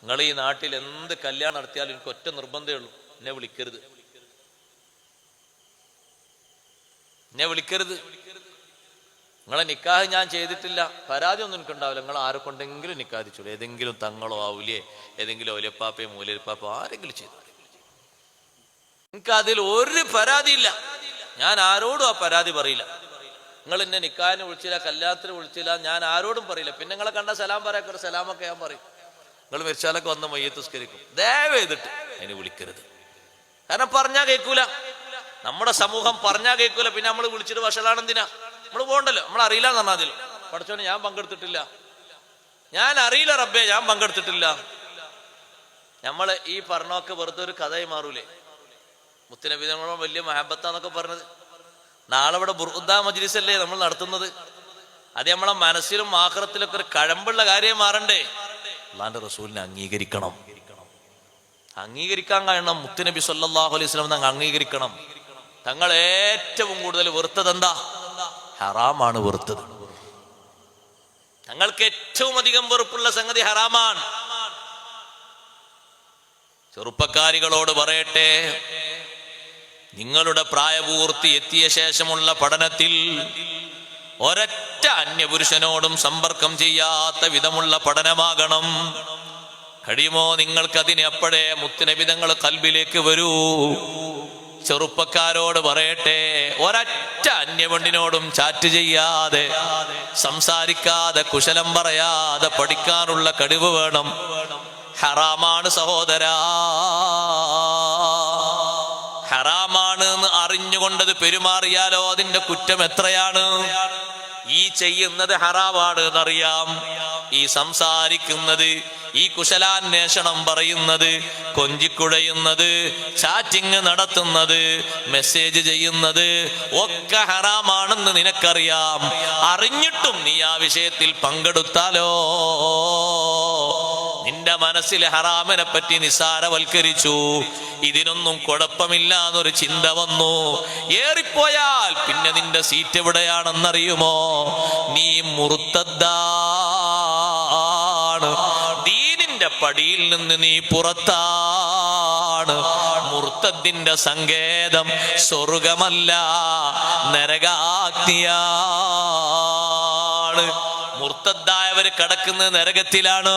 നിങ്ങൾ ഈ നാട്ടിൽ എന്ത് കല്യാണം നടത്തിയാലും എനിക്ക് ഒറ്റ നിർബന്ധമേ ഉള്ളൂ, എന്നെ വിളിക്കരുത്, എന്നെ വിളിക്കരുത്. നിങ്ങളെ നിക്കാഹ് ഞാൻ ചെയ്തിട്ടില്ല, പരാതി ഒന്നും എനിക്കുണ്ടാവില്ല. നിങ്ങൾ ആരെ കൊണ്ടെങ്കിലും നിക്കാഹിച്ചോളൂ, ഏതെങ്കിലും തങ്ങളോ ഔലിയെ ഏതെങ്കിലും ഒലിയപ്പാപ്പയോ മൂലപ്പാപ്പോ ആരെങ്കിലും ചെയ്തു, എനിക്ക് അതിൽ ഒരു പരാതിയില്ല. ഞാൻ ആരോടും ആ പരാതി പറയില്ല. നിങ്ങൾ എന്നെ നിക്കാഹിന് വിളിച്ചില്ല, കല്യാണത്തിന് വിളിച്ചില്ല, ഞാൻ ആരോടും പറയില്ല. പിന്നെ നിങ്ങളെ കണ്ട സലാം പറയാൻ സലാമൊക്കെ ഞാൻ പറയും. നിങ്ങൾ മരിച്ചാലൊക്കെ വന്ന് മയ്യത്ത് നിസ്കരിക്കും, ദയവ് ചെയ്തിട്ട് അതിന് വിളിക്കരുത്. കാരണം പറഞ്ഞാൽ കേൾക്കൂല, നമ്മുടെ സമൂഹം പറഞ്ഞാൽ കേൾക്കൂല. പിന്നെ നമ്മൾ വിളിച്ചിട്ട് വഷളാണെന്തിനാ? നമ്മൾ പോകണ്ടല്ലോ. നമ്മൾ അറിയില്ല എന്ന് പറഞ്ഞാൽ പഠിച്ചോനെ ഞാൻ പങ്കെടുത്തിട്ടില്ല, ഞാൻ അറിയില്ല റബ്ബേ ഞാൻ പങ്കെടുത്തിട്ടില്ല. നമ്മൾ ഈ പറഞ്ഞൊക്കെ വെറുതെ ഒരു കഥയായി മാറൂലേ? മുത്തുനബി നമ്മളെ വലിയ മഹബത്താന്നൊക്കെ പറഞ്ഞത്. നാളെ ഇവിടെ ബുർദ മജ്ലിസ് അല്ലേ നമ്മൾ നടത്തുന്നത്? അത് നമ്മളെ മനസ്സിലും ആഖിറത്തിലൊക്കെ ഒരു കഴമ്പുള്ള കാര്യം മാറണ്ടേ? അല്ലാഹുവിന്റെ റസൂലിനെ അംഗീകരിക്കണം, അംഗീകരിക്കാൻ കഴിയണം. മുത്തുനബി സല്ലല്ലാഹു അലൈഹി വസല്ലം തങ്ങൾ അംഗീകരിക്കണം. തങ്ങൾ ഏറ്റവും കൂടുതൽ വെറുത്തത് എന്താ? ഹറാമാണ് വെറുത്തത്. തങ്ങൾക്ക് ഏറ്റവും അധികം വെറുപ്പുള്ള സംഗതി ഹറാമാണ്. ചെറുപ്പക്കാരികളോട് പറയട്ടെ, നിങ്ങളുടെ പ്രായപൂർത്തി എത്തിയ ശേഷമുള്ള പഠനത്തിൽ ഒരൊറ്റ അന്യപുരുഷനോടും സമ്പർക്കം ചെയ്യാത്ത വിധമുള്ള പഠനമാകണം. കഴിയുമോ നിങ്ങൾക്ക് അതിന് അപ്പോഴേ മുത്തുനബി തങ്ങൾ ഖൽബിലേക്ക് വരൂ. ചെറുപ്പക്കാരോട് പറയട്ടെ, ഒരൊറ്റ അന്യപെണ്ണിനോടും ചാറ്റ് ചെയ്യാതെ, സംസാരിക്കാതെ, കുശലം പറയാതെ പഠിക്കാനുള്ള കഴിവ് വേണം. ഹറാമാണ് സഹോദരാ, ഹറാമാണ് എന്ന് അറിഞ്ഞുകൊണ്ടത് പെരുമാറിയാലോ അതിന്റെ കുറ്റം എത്രയാണ്? ഈ ചെയ്യുന്നത് ഹറാമാണ് എന്നറിയാം, ഈ സംസാരിക്കുന്നത്, ഈ കുശലാന്വേഷണം പറയുന്നത്, കൊഞ്ചിക്കുഴയുന്നത്, ചാറ്റിങ് നടത്തുന്നത്, മെസ്സേജ് ചെയ്യുന്നത് ഒക്കെ ഹറാമാണെന്ന് നിനക്കറിയാം. അറിഞ്ഞിട്ടും നീ ആ വിഷയത്തിൽ പങ്കെടുത്താലോ നിന്റെ മനസ്സിൽ ഹറാമിനെ പറ്റി നിസ്സാരവൽക്കരിച്ചു. ഇതിനൊന്നും കുഴപ്പമില്ല എന്നൊരു ചിന്ത വന്നു. ഏറിപ്പോയാൽ പിന്നെ നിന്റെ സീറ്റ് എവിടെയാണെന്നറിയുമോ? നീ മുർത്തദ്ദാണ്, ദീനിന്റെ പടിയിൽ നിന്ന് നീ പുറത്താണ്. മുർത്തദ്ദിന്റെ സങ്കേതം സ്വർഗമല്ല, നരകാഗ്നിയാണ്. മുർത്തദ്ദായവര് കിടക്കുന്നത് നരകത്തിലാണ്.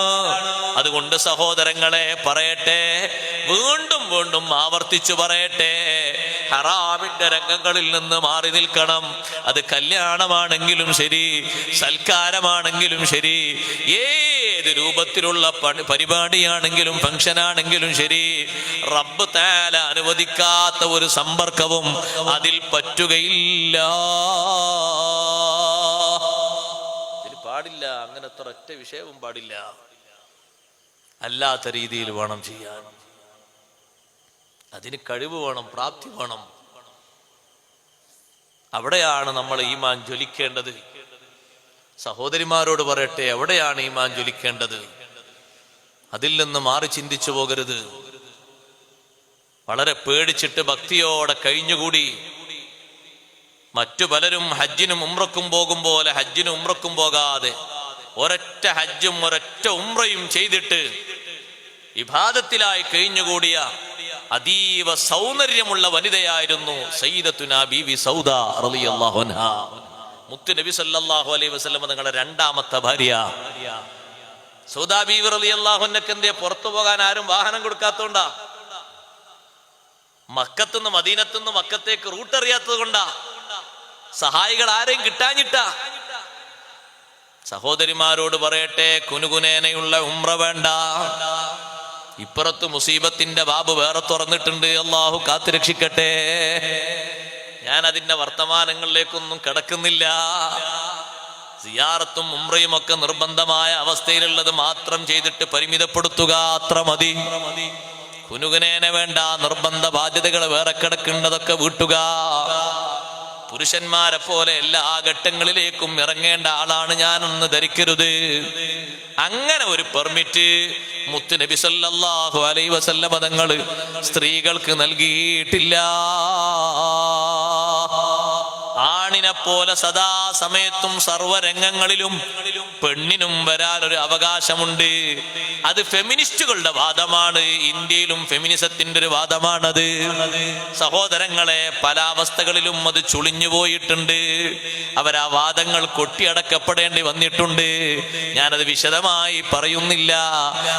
അതുകൊണ്ട് സഹോദരങ്ങളെ പറയട്ടെ, വീണ്ടും വീണ്ടും ആവർത്തിച്ചു പറയട്ടെ, ഹറാമിന്റെ രംഗങ്ങളിൽ നിന്ന് മാറി നിൽക്കണം. അത് കല്യാണമാണെങ്കിലും ശരി, സൽക്കാരമാണെങ്കിലും ശരി, ഏത് രൂപത്തിലുള്ള പരിപാടിയാണെങ്കിലും ഫംഗ്ഷനാണെങ്കിലും ശരി, റബ്ബ് തആല അനുവദിക്കാത്ത ഒരു സമ്പർക്കവും അതിൽ പറ്റുകയില്ല. പാടില്ല, അങ്ങനത്തെ ഒറ്റ വിഷയവും പാടില്ല. അല്ലാത്ത രീതിയിൽ വേണം ചെയ്യാൻ. അതിന് കഴിവ് വേണം, പ്രാപ്തി വേണം. അവിടെയാണ് നമ്മൾ ഈമാൻ ജ്വലിക്കേണ്ടത്. സഹോദരിമാരോട് പറയട്ടെ, എവിടെയാണ് ഈമാൻ ജ്വലിക്കേണ്ടത്? അതിൽ നിന്ന് മാറി ചിന്തിച്ചു പോകരുത്. വളരെ പേടിച്ചിട്ട് ഭക്തിയോടെ കഴിഞ്ഞുകൂടി മറ്റു പലരും ഹജ്ജിനും ഉംറക്കും പോകും പോലെ ഹജ്ജിനും ഉംറക്കും പോകാതെ ഒരൊറ്റ ഹജ്ജും ഒരൊറ്റ ഉംറയും ചെയ്തിട്ട് ഇബാദത്തിലായി കഴിഞ്ഞുകൂടിയ അതീവ സൗന്ദര്യമുള്ള വനിതയായിരുന്നു സയ്യിദത്തുനാ ബീവി സൗദ റളിയല്ലാഹു അൻഹാ. മുത്തുനബി സല്ലല്ലാഹു അലൈഹി വസല്ലം തങ്ങളുടെ രണ്ടാമത്തെ ഭാര്യ സൗദ ബീവി റളിയല്ലാഹു അൻഹക്ക് എന്തേ പുറത്തു പോകാൻ ആരും വാഹനം കൊടുക്കാത്തോണ്ടാ? മക്കത്തുനിന്ന് മദീനത്തുനിന്ന് മക്കത്തേക്ക് റൂട്ട് അറിയാത്തത് കൊണ്ടാ? സഹായികൾ ആരെയും കിട്ടാഞ്ഞിട്ടാ? സഹോദരിമാരോട് പറയട്ടെ, കുനുകുനേനയുള്ള ഉംറ വേണ്ട. ഇപ്പുറത്ത് മുസീബത്തിന്റെ ബാബ് വേറെ തുറന്നിട്ടുണ്ട്. അള്ളാഹു കാത്തുരക്ഷിക്കട്ടെ. ഞാൻ അതിന്റെ വർത്തമാനങ്ങളിലേക്കൊന്നും കിടക്കുന്നില്ല. സിയാറത്തും ഉംറയും ഒക്കെ നിർബന്ധമായ അവസ്ഥയിലുള്ളത് മാത്രം ചെയ്തിട്ട് പരിമിതപ്പെടുത്തുക, അത്ര മതി. കുനുകുനേന വേണ്ട. നിർബന്ധ ബാധ്യതകൾ വേറെ കിടക്കേണ്ടതൊക്കെ വീട്ടുക. പുരുഷന്മാരെ പോലെ എല്ലാ ഘട്ടങ്ങളിലേക്കും ഇറങ്ങേണ്ട ആളാണ് ഞാനൊന്ന് ധരിക്കരുത്. അങ്ങനെ ഒരു പെർമിറ്റ് മുത്തുനബി സല്ലല്ലാഹു അലൈഹി വസല്ലം തങ്ങൾ സ്ത്രീകൾക്ക് നൽകിയിട്ടില്ല. ആണിനെ പോലെ സദാ സമയത്തും സർവരംഗങ്ങളിലും പെണ്ണിനും വരാൻ ഒരു അവകാശമുണ്ട്. അത് ഫെമിനിസ്റ്റുകളുടെ വാദമാണ്. ഇന്ത്യയിലും ഫെമിനിസത്തിന്റെ ഒരു വാദമാണത്. സഹോദരങ്ങളെ, പല അവസ്ഥകളിലും അത് ചുളിഞ്ഞു പോയിട്ടുണ്ട്. അവരാ വാദങ്ങൾ കൊട്ടിയടക്കപ്പെടേണ്ടി വന്നിട്ടുണ്ട്. ഞാനത് വിശദമായി പറയുന്നില്ല.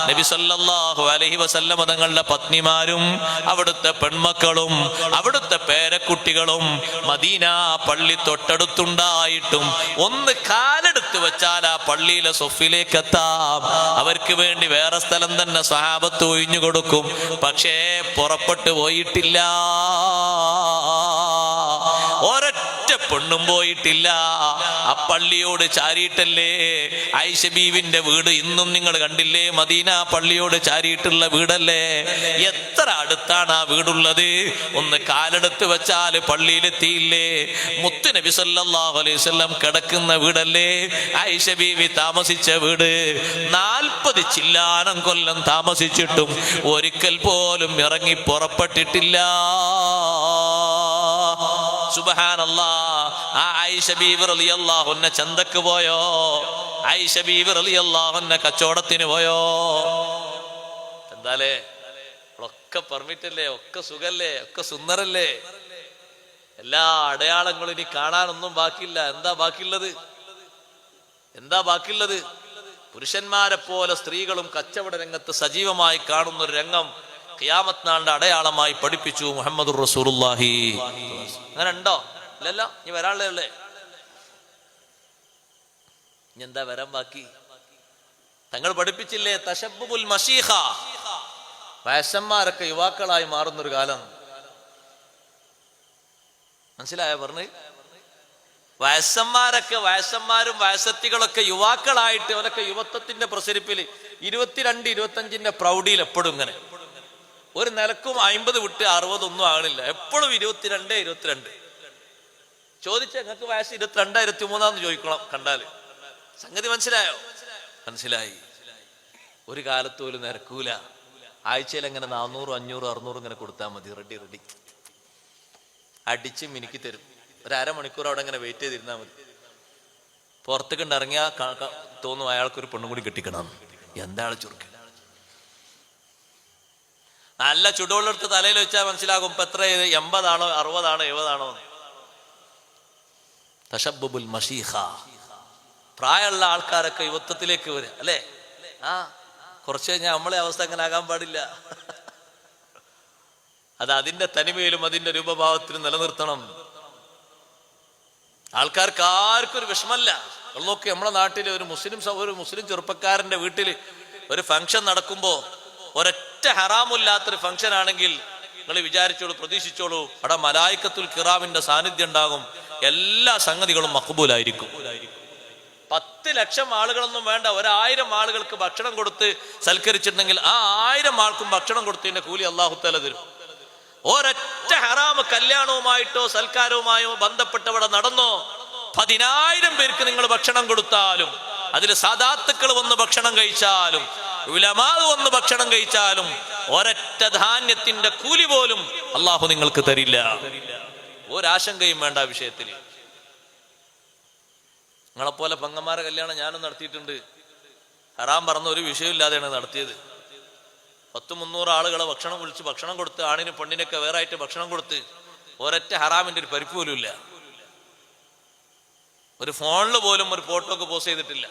നബി സല്ലല്ലാഹു അലൈഹി വസല്ലം തങ്ങളുടെ പത്നിമാരും അവിടുത്തെ പെൺമക്കളും അവിടുത്തെ പേരക്കുട്ടികളും മദീന പള്ളി തൊട്ടടുത്തുണ്ടായിട്ടും ഒന്ന് കാലെടുത്ത് വെച്ചാൽ ആ പള്ളിയിലെ സൊഫിലേക്ക് എത്താം. അവർക്ക് വേണ്ടി വേറെ സ്ഥലം തന്നെ സ്വഹാബത്ത് ഒഴിഞ്ഞു കൊടുക്കും. പക്ഷേ പുറപ്പെട്ടു പോയിട്ടില്ല. ഒരൊറ്റ പെണ്ണും പോയിട്ടില്ല. ആ പള്ളിയോട് ചാരിയിട്ടല്ലേ ആയിഷ ബീവിന്റെ വീട് ഇന്നും നിങ്ങൾ കണ്ടില്ലേ? മദീന പള്ളിയോട് ചാരിയിട്ടുള്ള വീടല്ലേ? എത്ര അടുത്താണ് ആ വീടുള്ളത്? ഒന്ന് കാലെടുത്ത് വെച്ചാൽ പള്ളിയിലെത്തിയില്ലേ? മുത്ത് നബി സല്ലല്ലാഹു അലൈഹി വസല്ലം കിടക്കുന്ന വീടല്ലേ ആയിഷ ബീവി താമസിച്ച വീട്? 40 ചില്ലാനം കൊല്ലം താമസിച്ചിട്ടും ഒരിക്കൽ പോലും ഇറങ്ങി പുറപ്പെട്ടിട്ടില്ല. സുബ്ഹാനല്ലാഹ്. ആ ആയിഷ ബീവി റളിയല്ലാഹു അൻഹ ചന്തക്ക് പോയോ? ആയിഷ ബീവി റളിയല്ലാഹു അൻഹ കച്ചവടത്തിന് പോയോ? എന്താലേ, ഒക്കെ പെർമിറ്റ് അല്ലേ, ഒക്കെ സുഖല്ലേ, ഒക്കെ സുന്ദരല്ലേ? എല്ലാ അടയാളങ്ങളും ഇനി കാണാനൊന്നും ബാക്കിയില്ല. എന്താ ബാക്കിയുള്ളത്? എന്താ ബാക്കിയുള്ളത്? പുരുഷന്മാരെ പോലെ സ്ത്രീകളും കച്ചവട രംഗത്ത് സജീവമായി കാണുന്ന ഒരു രംഗം ഖിയാമത്ത് നാളിന്റെ അടയാളമായി പഠിപ്പിച്ചു മുഹമ്മദുർ റസൂലുള്ളാഹി. അങ്ങനെ ഉണ്ടോ? ഇല്ലല്ലോ. ഇനി വരാനുള്ളതല്ലേ. ഇനി എന്താ വരാൻ ബാക്കി? തങ്ങൾ പഠിപ്പിച്ചില്ലേ തശബ്ബുൽ മശീഖ, വയസ്സന്മാരൊക്കെ യുവാക്കളായി മാറുന്നൊരു കാലം. മനസ്സിലായോ പറഞ്ഞ്? വയസ്സന്മാരും വയസ്സത്തികളൊക്കെ യുവാക്കളായിട്ട് അവരൊക്കെ യുവത്വത്തിന്റെ പ്രസരിപ്പില് 22-25 പ്രൗഢിയിൽ എപ്പോഴും ഇങ്ങനെ ഒരു നിലക്കും 50 വിട്ട് 60 ഒന്നും ആകണില്ല. എപ്പോഴും 22. ചോദിച്ച നിങ്ങൾക്ക് വയസ്സ് 22, 23 ചോദിക്കണം കണ്ടാല്. സംഗതി മനസ്സിലായോ? മനസ്സിലായി. ഒരു കാലത്ത് പോലും നിരക്കൂല. ആഴ്ചയിൽ എങ്ങനെ 400, 500, 600 ഇങ്ങനെ കൊടുത്താൽ മതി. റെഡി അടിച്ച് മിനുക്കി തരും. ഒരു അരമണിക്കൂർ അവിടെ ഇങ്ങനെ വെയിറ്റ് ചെയ്തിരുന്നാൽ മതി. പുറത്തേക്ക് ഇറങ്ങിയാൽ തോന്നും അയാൾക്കൊരു പെണ്ണും കൂടി കെട്ടിക്കണം. എന്താണ് ചുരുക്കം? നല്ല ചുടുവെള്ളെടുത്ത് തലയിൽ വെച്ചാൽ മനസ്സിലാകും ഇപ്പൊ എത്ര, 80 ആണോ 60 ആണോ 70 ആണോ. തശബ്ബുൽ മശീഖ. പ്രായമുള്ള ആൾക്കാരൊക്കെ യുവത്വത്തിലേക്ക് വരും അല്ലേ? കുറച്ച് കഴിഞ്ഞാൽ നമ്മളെ അവസ്ഥ അങ്ങനെ ആകാൻ പാടില്ല. അത് അതിന്റെ തനിമയിലും അതിന്റെ രൂപഭാവത്തിലും നിലനിർത്തണം. ആൾക്കാർക്ക് ആർക്കും ഒരു വിഷമല്ല. നോക്കി, നമ്മളെ നാട്ടിൽ ഒരു മുസ്ലിം ചെറുപ്പക്കാരന്റെ വീട്ടിൽ ഒരു ഫംഗ്ഷൻ നടക്കുമ്പോ ഒരൊറ്റ ഹറാമില്ലാത്തൊരു ഫംഗ്ഷൻ ആണെങ്കിൽ നിങ്ങൾ വിചാരിച്ചോളൂ, പ്രതീക്ഷിച്ചോളൂ, അവിടെ മലായിക്കത്തുൽ കിറാമിന്റെ സാന്നിധ്യം ഉണ്ടാകും. എല്ലാ സംഗതികളും മഖ്ബൂലായിരിക്കും. 10 ലക്ഷം ആളുകളൊന്നും വേണ്ട, 1000 ആളുകൾക്ക് ഭക്ഷണം കൊടുത്ത് സൽക്കരിച്ചിട്ടുണ്ടെങ്കിൽ ആ 1000 ആൾക്കും ഭക്ഷണം കൊടുത്തതിന്റെ കൂലി അല്ലാഹു തആല തരും. ഒരൊറ്റ ഹറാമ് കല്യാണവുമായിട്ടോ സൽക്കാരവുമായോ ബന്ധപ്പെട്ടവിടെ നടന്നോ 10,000 പേർക്ക് നിങ്ങൾ ഭക്ഷണം കൊടുത്താലും, അതിൽ സാദാത്തുക്കൾ വന്ന് ഭക്ഷണം കഴിച്ചാലും, ഉലമാ വന്ന് ഭക്ഷണം കഴിച്ചാലും ഒരൊറ്റ ധാന്യത്തിന്റെ കൂലി പോലും അള്ളാഹു നിങ്ങൾക്ക് തരില്ല. ഒരാശങ്കയും വേണ്ട വിഷയത്തിൽ. നിങ്ങളെപ്പോലെ പെങ്ങന്മാരെ കല്യാണം ഞാനും നടത്തിയിട്ടുണ്ട്. ഹറാം പറഞ്ഞ ഒരു വിഷയമില്ലാതെയാണ് നടത്തിയത്. 100-300 ആളുകളെ ഭക്ഷണം വിളിച്ച് ഭക്ഷണം കൊടുത്ത്, ആണിനും പെണ്ണിനൊക്കെ വേറെ ആയിട്ട് ഭക്ഷണം കൊടുത്ത് ഒരൊറ്റ ഹറാമിന്റെ ഒരു പരിപ്പ് പോലും ഇല്ല. ഒരു ഫോണിൽ പോലും ഒരു ഫോട്ടോ ഒക്കെ പോസ്റ്റ് ചെയ്തിട്ടില്ല.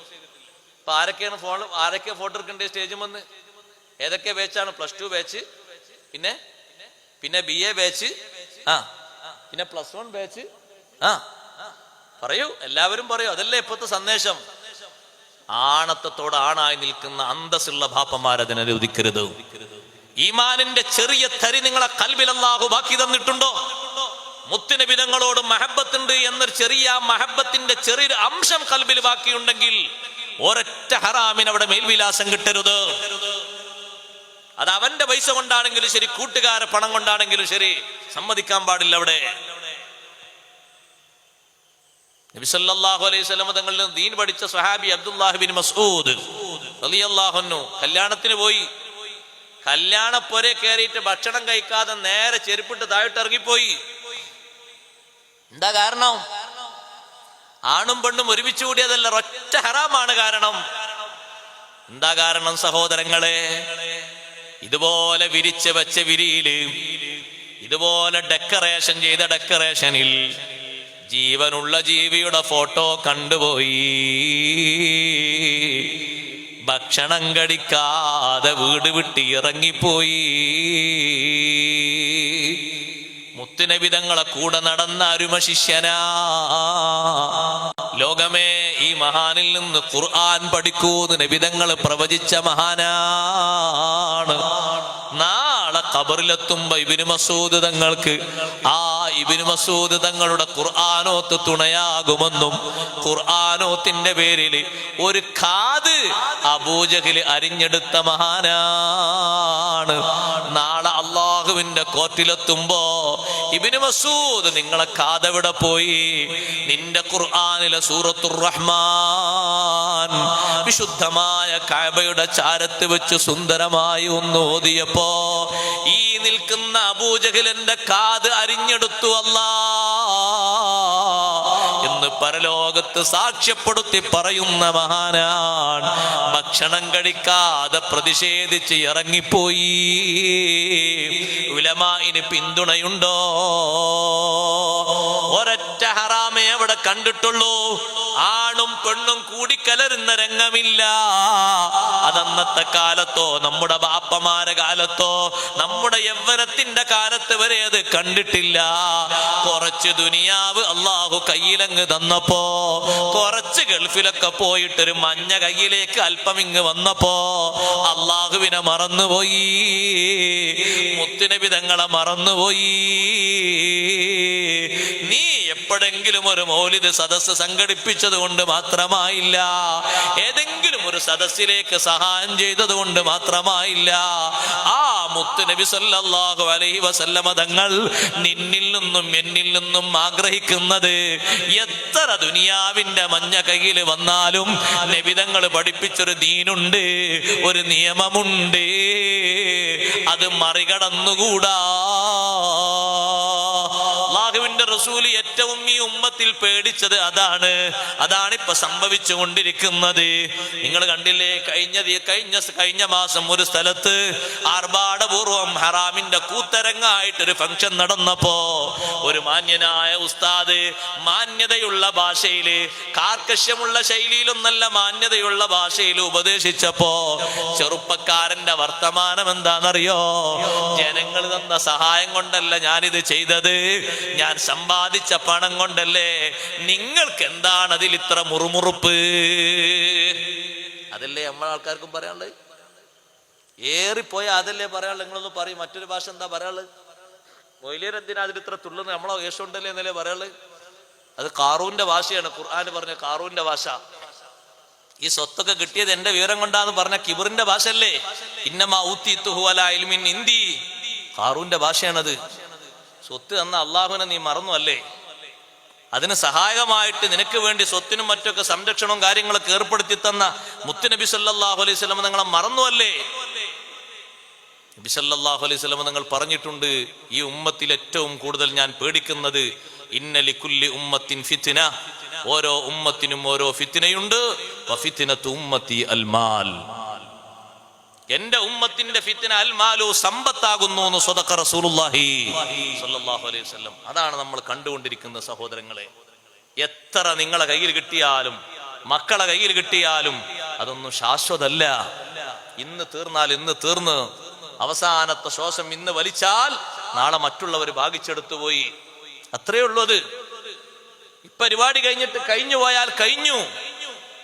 അപ്പൊ ആരൊക്കെയാണ് ആരൊക്കെ ഫോട്ടോ എടുക്കേണ്ടത് സ്റ്റേജിൽ വന്ന്? ഏതൊക്കെ ബാച്ചാണ്? +2 ബാച്ച്, പിന്നെ BA ബാച്ച്, പിന്നെ +1 ബാച്ച്. പറയൂ, എല്ലാവരും പറയൂ. അതല്ലേ ഇപ്പോഴത്തെ സന്ദേശം. ആണത്തത്തോട് ആണായി നിൽക്കുന്ന അന്തസ്സുള്ള ബാപ്പമാർ അതിനനുവദിക്കരുത്. ഈമാനിന്റെ ചെറിയ തരി നിങ്ങളെ കൽബിൽ അല്ലാഹു ബാക്കി തന്നിട്ടുണ്ടോ? മുത്തുനബി തങ്ങളോട് മഹബത്തുണ്ട് എന്നൊരു ചെറിയ മഹബത്തിന്റെ ചെറിയൊരു അംശം കൽബിൽ ബാക്കിയുണ്ടെങ്കിൽ ഒരൊറ്റ ഹറാമിന് അവിടെ മേൽവിലാസം കിട്ടരുത്. അത് അവന്റെ പൈസ കൊണ്ടാണെങ്കിലും ശരി, കൂട്ടുകാരെ പണം കൊണ്ടാണെങ്കിലും ശരി, സമ്മതിക്കാൻ പാടില്ല. അവിടെ നബി സല്ലല്ലാഹു അലൈഹി വസല്ലം തങ്ങളിൽ നിന്ന് ദീൻ പഠിച്ച സ്വഹാബി അബ്ദുല്ലാഹി ബിൻ മസ്ഊദ് റളിയല്ലാഹു അൻഹു കല്യാണത്തിന് പോയി. കല്യാണപ്പൊരെ കയറിയിട്ട് ഭക്ഷണം കഴിക്കാതെ നേരെ ചെരുപ്പിട്ട് താഴോട്ട് ഇറങ്ങിപ്പോയി. എന്താ കാരണം? ആണും പെണ്ണും ഒരുമിച്ച് കൂടിയതല്ല, ഒറ്റ ഹറാമാണ്. കാരണം എന്താ കാരണം സഹോദരങ്ങളെ? ഇതുപോലെ വിരിച്ച് വെച്ച വിരിയില്, ഇതുപോലെ ഡെക്കറേഷൻ ചെയ്ത ഡെക്കറേഷനിൽ ജീവനുള്ള ജീവിയുടെ ഫോട്ടോ കണ്ടുപോയി. ഭക്ഷണം കഴിക്കാതെ വീട് വിട്ട് ഇറങ്ങിപ്പോയി. മുത്തുനബി തങ്ങളെ കൂടെ നടന്ന അരുമ ശിഷ്യനാ. ലോകമേ, ഈ മഹാനിൽ നിന്ന് ഖുർആൻ പഠിക്കൂന്ന് നബി തങ്ങൾ പ്രവചിച്ച മഹാനാണ്. നാളെ ഖബറിലെത്തുമ്പോ ഇബ്നു മസ്ഊദ് തങ്ങൾക്ക് ആ ഇബ്നു മസ്ഊദ് തങ്ങളുടെ ഖുർആനോത്ത് തുണയാകുമെന്നും ഖുർആനോത്തിന്റെ പേരിൽ ഒരു കാത് അബൂജഹൽ അരിഞ്ഞെടുത്ത മഹാനാണ്. നാളെ അള്ളാഹുവിന്റെ കോർട്ടിലെത്തുമ്പോ ഇബ്നു മസ്ഊദ്, നിങ്ങളെ കാതെവിടെ പോയി? നിന്റെ ഖുർആനിലെ സൂറത്തുർ റഹ്മാൻ വിശുദ്ധമായ കഅബയുടെ ചാരത്ത് വെച്ച് സുന്ദരമായി ഒന്ന് ഓതിയപ്പോ ഈ നിൽക്കുന്ന അബൂജഹലിന്റെ കാത് അരിഞ്ഞെടുത്തു അല്ലാഹ് എന്ന് പരലോകത്ത് സാക്ഷ്യപ്പെടുത്തി പറയുന്ന മഹാനാണ്. ഭക്ഷണം കഴിക്കാതെ പ്രതിഷേധിച്ച് ഇറങ്ങിപ്പോയി. ഉലമാഇന് പിന്തുണയുണ്ടോ? ഒരൊറ്റ ഹറാമേ അവിടെ കണ്ടിട്ടുള്ളൂ. ആണും പെണ്ണും കൂടിക്കലരുന്ന രംഗമില്ല. അതന്നത്തെ കാലത്തോ നമ്മുടെ ബാപ്പമാരെ കാലത്തോ നമ്മുടെ യൗവനത്തിന്റെ കാലത്ത് വരെ അത് കണ്ടിട്ടില്ല. കുറച്ച് ദുനിയാവ് അള്ളാഹു കയ്യിലങ്ങ് തന്നപ്പോ, കുറച്ച് ഗൾഫിലൊക്കെ പോയിട്ടൊരു മഞ്ഞ കയ്യിലേക്ക് അല്പം ഇങ്ങ് വന്നപ്പോ അള്ളാഹുവിനെ മറന്നുപോയി, മുത്തുനബി തങ്ങളെ മറന്നുപോയി. നീ എപ്പോഴെങ്കിലും ഒരു മൗലിദ് സദസ്സ് സംഘടിപ്പിച്ചത് കൊണ്ട് മാത്രമായില്ല, ഏതെങ്കിലും ഒരു സദസ്സിലേക്ക് സഹായം ചെയ്തത് കൊണ്ട് മാത്രമായില്ല. ആ മുത്തുനബി സല്ലല്ലാഹു അലൈഹി വസല്ലമ തങ്ങൾ നിന്നിൽ നിന്നും എന്നിൽ നിന്നും ആഗ്രഹിക്കുന്നത്, എത്ര ദുനിയാവിന്റെ മഞ്ഞ കയ്യിൽ വന്നാലും നബി തങ്ങൾ പഠിപ്പിച്ചൊരു ദീനുണ്ട്, ഒരു നിയമമുണ്ട്, അത് മറികടന്നുകൂടാ. അല്ലാഹുവിന്റെ റസൂൽ ഏറ്റവും ഈ ഉമ്മത്തിൽ പേടിച്ചത് അതാണ് ഇപ്പൊ സംഭവിച്ചു കൊണ്ടിരിക്കുന്നത്. നിങ്ങൾ കണ്ടില്ലേ, കഴിഞ്ഞ മാസം ഒരു സ്ഥലത്ത് ആർഭാടപൂർവം ഹറാമിന്റെ കൂത്തരങ്ങായിട്ടൊരു ഫംഗ്ഷൻ നടന്നപ്പോ ഒരു മാന്യനായ ഉസ്താദ് മാന്യതയുള്ള ഭാഷയില്, കാർക്കശ്യമുള്ള ശൈലിയിലൊന്നല്ല, മാന്യതയുള്ള ഭാഷയിൽ ഉപദേശിച്ചപ്പോ ചെറുപ്പക്കാരന്റെ വർത്തമാനം എന്താണെന്നറിയോ? ജനങ്ങൾ തന്ന സഹായം കൊണ്ടല്ല ഞാനിത് ചെയ്തത്, ഞാൻ സമ്പാദിച്ച പണം കൊണ്ടല്ലേ. നിങ്ങൾക്ക് എന്താണ് അതിൽ ഇത്ര മുറുമുറുപ്പ്? അതല്ലേ നമ്മളെ ആൾക്കാർക്കും പറയാനുള്ളത്. ഏറിപ്പോയ അതല്ലേ പറയാനുള്ളത്. നിങ്ങളൊന്ന് പറയും, മറ്റൊരു ഭാഷ എന്താ പറയാനുള്ളത്? മൊയ്ലിയർ എന്തിനാ അതിൽ ഇത്ര തുള്ളുന്നത്? നമ്മളെ യേശുണ്ടല്ലേ എന്നല്ലേ പറയാനുള്ളത്. അത് കാറൂന്റെ ഭാഷയാണ്. ഖുർആൻ പറഞ്ഞ കാറൂന്റെ ഭാഷ. ഈ സ്വത്തൊക്കെ കിട്ടിയത് എന്റെ വിവരം കൊണ്ടാന്ന് പറഞ്ഞ കിബറിന്റെ ഭാഷ അല്ലേ? ഇന്നമാ ഊതീതുഹു അലാ ഇൽമിൻ ഇൻദി. കാറൂന്റെ ഭാഷയാണത്. സ്വത്ത് തന്ന അള്ളാഹുവിനെ നീ മറന്നു അല്ലേ? അതിന് സഹായകമായിട്ട് നിനക്ക് വേണ്ടി സ്വത്തിനും മറ്റൊക്കെ സംരക്ഷണവും കാര്യങ്ങളൊക്കെ ഏർപ്പെടുത്തി തന്ന മുത്തുനബി സല്ലല്ലാഹു അലൈഹി വസല്ലം തങ്ങളെ മറന്നു അല്ലേ? നബി സല്ലല്ലാഹു അലൈഹി വസല്ലം തങ്ങൾ പറഞ്ഞിട്ടുണ്ട്, ഈ ഉമ്മത്തിൽ ഏറ്റവും കൂടുതൽ ഞാൻ പേടിക്കുന്നത് ഇന്ന ലികുല്ലി ഉമ്മത്തിൻ ഫിത്ന, ഓരോ ഉമ്മത്തിനും ഓരോ ഫിത്നയുണ്ട്. വഫിത്നതു ഉമ്മത്തി അൽ മാൽ, എന്റെ ഉമ്മത്തിന്റെ ഫിത്ന അൽ മാലു, സമ്പത്താകുന്നു എന്ന് സ്വദഖ റസൂലുള്ളാഹി സ്വല്ലല്ലാഹു അലൈഹി വസല്ലം. അതാണ് നമ്മൾ കണ്ടുകൊണ്ടിരിക്കുന്ന സഹോദരങ്ങളെ. എത്ര നിങ്ങളെ കയ്യിൽ കിട്ടിയാലും മക്കളെ കയ്യിൽ കിട്ടിയാലും അതൊന്നും ശാശ്വതമല്ല. ഇന്ന് തീർന്നാൽ ഇന്ന് തീർന്ന്, അവസാനത്തെ ശ്വാസം ഇന്ന് വലിച്ചാൽ നാളെ മറ്റുള്ളവർ ഭാഗിച്ചെടുത്തു പോയി. അത്രയേ ഉള്ളൂ. അത് ഈ പരിപാടി കഴിഞ്ഞിട്ട് കഴിഞ്ഞു പോയാൽ കഴിഞ്ഞു,